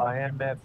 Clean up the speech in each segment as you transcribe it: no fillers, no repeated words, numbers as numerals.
IMF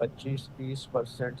25-30%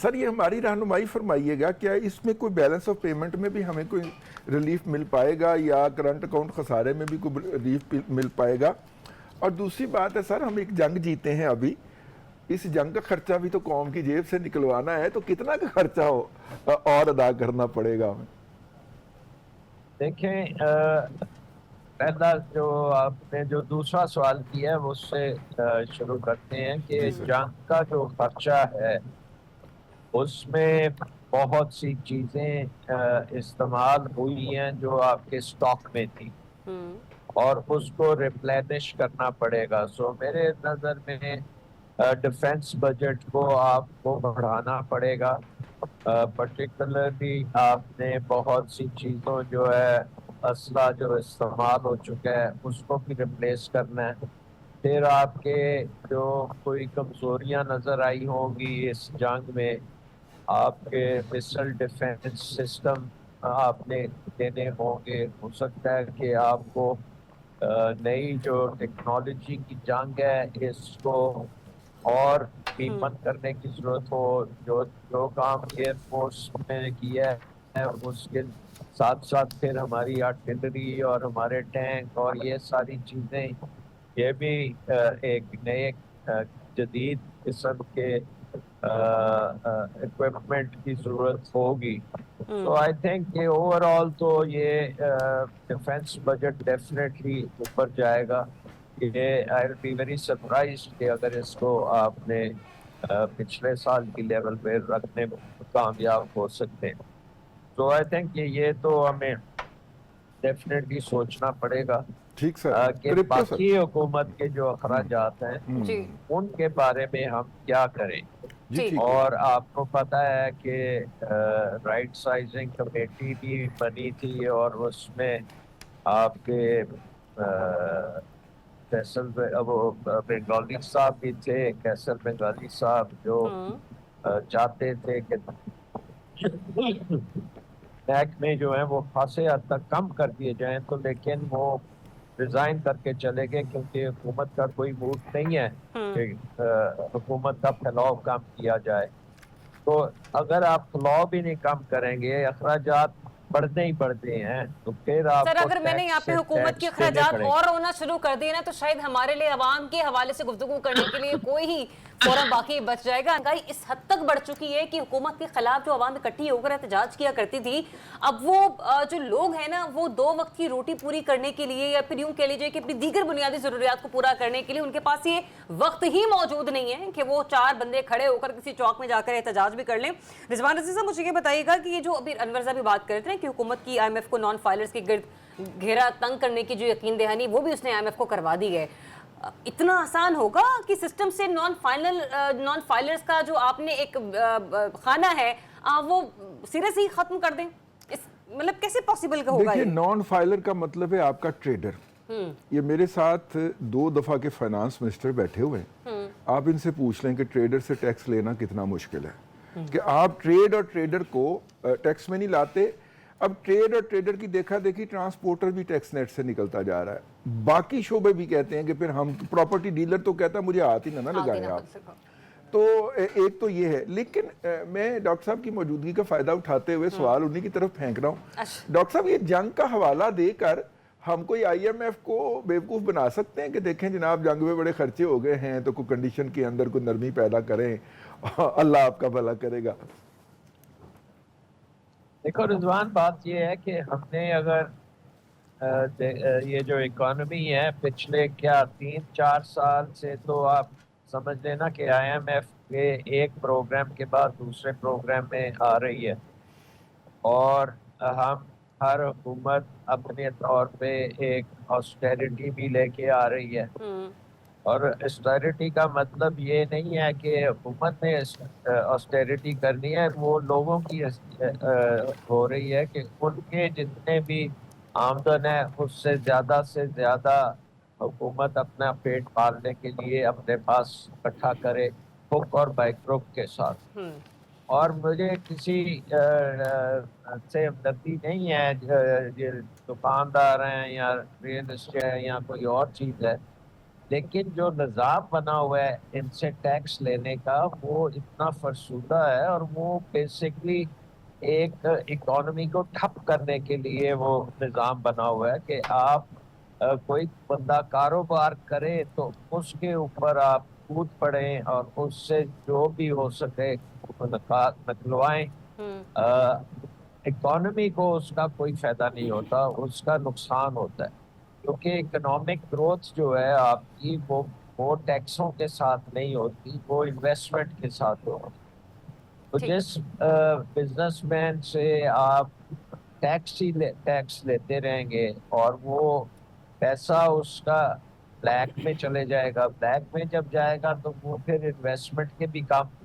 سر یہ ہماری رہنمائی فرمائیے گا، کیا اس میں کوئی بیلنس آف پیمنٹ میں بھی ہمیں کوئی ریلیف مل پائے گا یا کرنٹ اکاؤنٹ خسارے میں بھی کوئی ریلیف مل پائے گا؟ اور دوسری بات ہے سر، ہم ایک جنگ جیتے ہیں ابھی، اس جنگ کا خرچہ بھی تو قوم کی جیب سے نکلوانا ہے، تو کتنا کا خرچہ اور ادا کرنا پڑے گا ہمیں؟ دیکھیں پہلا جو آپ نے جو دوسرا سوال کیا ہے اس سے شروع کرتے ہیں کہ جنگ کا جو خرچہ ہے اس میں بہت سی چیزیں استعمال ہوئی ہیں جو آپ کے سٹاک میں تھی اور اس کو ریپلینش کرنا پڑے گا. سو میرے نظر میں ڈیفنس بجٹ کو آپ کو بڑھانا پڑے گا. پرٹیکولرلی آپ نے بہت سی چیزوں جو ہے اسلحہ جو استعمال ہو چکا ہے اس کو بھی ریپلیس کرنا ہے. پھر آپ کے جو کوئی کمزوریاں نظر آئی ہوں گی اس جنگ میں، آپ کے مسل ڈیفنس سسٹم آپ نے دینے ہوں گے. ہو سکتا ہے کہ آپ کو نئی جو ٹیکنالوجی کی جنگ ہے اس کو اور قیمت کرنے کی ضرورت ہو. جو کام ایئر فورس میں کیا ہے اس کے ساتھ ساتھ پھر ہماری آرٹلری اور ہمارے ٹینک اور یہ ساری چیزیں، یہ بھی ایک نئے جدید قسم کے اکوپمنٹ کی ضرورت ہوگی. سو آئی تھنک کہ اوور آل تو یہ ڈیفنس بجٹ ڈیفینیٹلی اوپر جائے گا. یہ آئی ول بی ویری سرپرائز کہ اگر اس کو آپ نے پچھلے سال کی لیول پہ رکھنے میں کامیاب ہو سکتے ہیں. تو آئی تھنک کہ یہ تو ہمیں ڈیفینیٹلی سوچنا پڑے گا ٹھیک سر. کہ باقی حکومت کے جو اخراجات ہیں ان کے بارے میں ہم کیا کریں. اور آپ کو پتا ہے کہ رائٹ سائزنگ کمیٹی بھی بنی تھی اور اس میں آپ کے فیصل وہ بنگالی صاحب بھی تھے، کیسر بنگالی صاحب، جو چاہتے تھے کہ ٹیک میں جو ہے وہ خاصے حد تک کم کر دیے جائیں. تو لیکن وہ ریزائن کر کے چلے گئے کیونکہ حکومت کا کوئی موڈ نہیں ہے کہ حکومت کا پھیلاؤ کم کیا جائے. تو اگر آپ پھیلاؤ بھی نہیں کم کریں گے، اخراجات بڑھتے ہی بڑھتے ہیں، تو پھر آپ سر اگر میں نے یہاں پہ حکومت کے اخراجات اور ہونا شروع کر دیے نا تو شاید ہمارے لیے عوام کے حوالے سے گفتگو کرنے کے لیے کوئی ہی فورم باقی بچ جائے گا. مہنگائی اس حد تک بڑھ چکی ہے کہ حکومت کے خلاف جو عوام اکٹھی ہو کر احتجاج کیا کرتی تھی، اب وہ جو لوگ ہیں نا وہ 2 وقت کی روٹی پوری کرنے کے لیے یا پھر یوں کہہ لیجیے کہ اپنی دیگر بنیادی ضروریات کو پورا کرنے کے لیے ان کے پاس یہ وقت ہی موجود نہیں ہے کہ وہ 4 بندے کھڑے ہو کر کسی چوک میں جا کر احتجاج بھی کر لیں. رضوان عزیز صاحب مجھے یہ بتائیے گا کہ یہ جو ابھی انور صاحب بھی بات کر رہے تھے کہ حکومت کی آئی ایم ایف کو نان فائلرز کے گرد گھیرا تنگ کرنے کی جو یقین دہانی وہ بھی اس نے آئی ایم ایف کو کروا دی ہے، اتنا آسان ہوگا کہ سسٹم سے نان فائلرز کا جو آپ نے ایک خانہ ہے وہ سرے سے ہی ختم کر دیں؟ مطلب کیسے پاسبل ہوگا؟ دیکھیں نان فائلر کا مطلب ہے آپ کا ٹریڈر. یہ میرے ساتھ 2 دفعہ کے فائنانس منسٹر بیٹھے ہوئے ہیں. آپ ان سے پوچھ لیں کہ ٹریڈر سے ٹیکس لینا کتنا مشکل ہے کہ آپ ٹریڈ اور ٹریڈر کو ٹیکس میں نہیں لاتے. اب ٹریڈ اور ٹریڈر کی دیکھا دیکھی ٹرانسپورٹر بھی ٹیکس نیٹ سے نکلتا جا رہا ہے. باقی شعبے بھی کہتے ہیں کہ پھر ہم پراپرٹی ڈیلر تو کہتا ہے مجھے ہاتھ ہی نہ لگائیں آپ. تو ایک تو یہ ہے. لیکن میں ڈاکٹر صاحب کی موجودگی کا فائدہ اٹھاتے ہوئے سوال انہی کی طرف پھینک رہا ہوں. ڈاکٹر صاحب یہ جنگ کا حوالہ دے کر ہم کوئی آئی ایم ایف کو بیوقوف بنا سکتے ہیں کہ دیکھیں جناب جنگ میں بڑے خرچے ہو گئے ہیں تو کوئی کنڈیشن کے اندر کوئی نرمی پیدا کریں، اللہ آپ کا بھلا کرے گا. دیکھو رضوان، بات یہ ہے کہ ہم نے اگر یہ جو اکانومی ہے پچھلے 3-4 سال سے، تو آپ سمجھ لینا کہ آئی ایم ایف کے ایک پروگرام کے بعد دوسرے پروگرام میں آ رہی ہے، اور ہم ہر حکومت اپنے طور پہ ایک آسٹیرٹی بھی لے کے آ رہی ہے. اور آسٹیرٹی کا مطلب یہ نہیں ہے کہ حکومت نے آسٹیرٹی کرنی ہے، وہ لوگوں کی ہو رہی ہے کہ ان کے جتنے بھی آمدن ہے اس سے زیادہ حکومت اپنا پیٹ پالنے کے لیے اپنے پاس اکٹھا کرے ہک اور بائی کروک کے ساتھ. اور مجھے کسی سے ہمدردی نہیں ہے، دکاندار ہیں یا ریئل اسٹیٹ ہے یا کوئی اور چیز ہے، لیکن جو نظام بنا ہوا ہے ان سے ٹیکس لینے کا وہ اتنا فرسودہ ہے، اور وہ بیسکلی ایک اکانومی کو ٹھپ کرنے کے لیے وہ نظام بنا ہوا ہے کہ آپ کوئی بندہ کاروبار کرے تو اس کے اوپر آپ کود پڑیں اور اس سے جو بھی ہو سکے نکلوائیں۔ اکانومی کو اس کا کوئی فائدہ نہیں ہوتا، اس کا نقصان ہوتا ہے، کیونکہ اکنامک گروتھ جو ہے آپ کی وہ ٹیکسوں کے ساتھ نہیں ہوتی، وہ انویسٹمنٹ کے ساتھ ہوتی۔ تو ٹھیک جس بزنس مین سے آپ ٹیکس لیتے رہیں گے اور وہ پیسہ اس کا بلیک میں چلے جائے گا، بلیک میں جب جائے گا تو وہ پھر انویسٹمنٹ کے بھی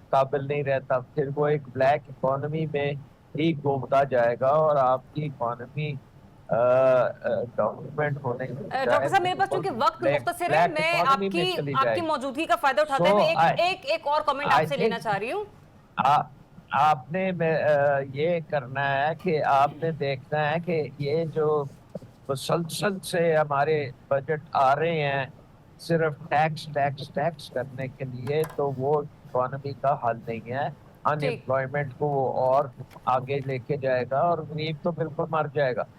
قابل نہیں رہتا، پھر وہ ایک بلیک اکانومی میں ہی گھومتا جائے گا، اور آپ کی اکانومی گورنمنٹ ہونے کے ڈاکٹر بجائے صاحب میرے پاس چونکہ وقت مختصر ہے، بلیک میں اکانومی آپ میں کی چلی آپ جائے کی گی۔ موجودگی کا فائدہ اٹھاتے So, ہوئے ایک اور کمنٹ آپ I سے think لینا چاہ رہی ہوں۔ آپ نے یہ کرنا ہے کہ آپ نے دیکھنا ہے کہ یہ جو مسلسل سے ہمارے بجٹ آ رہے ہیں صرف ٹیکس ٹیکس ٹیکس کرنے کے لیے، تو وہ اکانومی کا حل نہیں ہے۔ ان ٹھیک امپلائمنٹ کو وہ اور آگے لے کے جائے گا، اور غریب تو بالکل مر جائے گا۔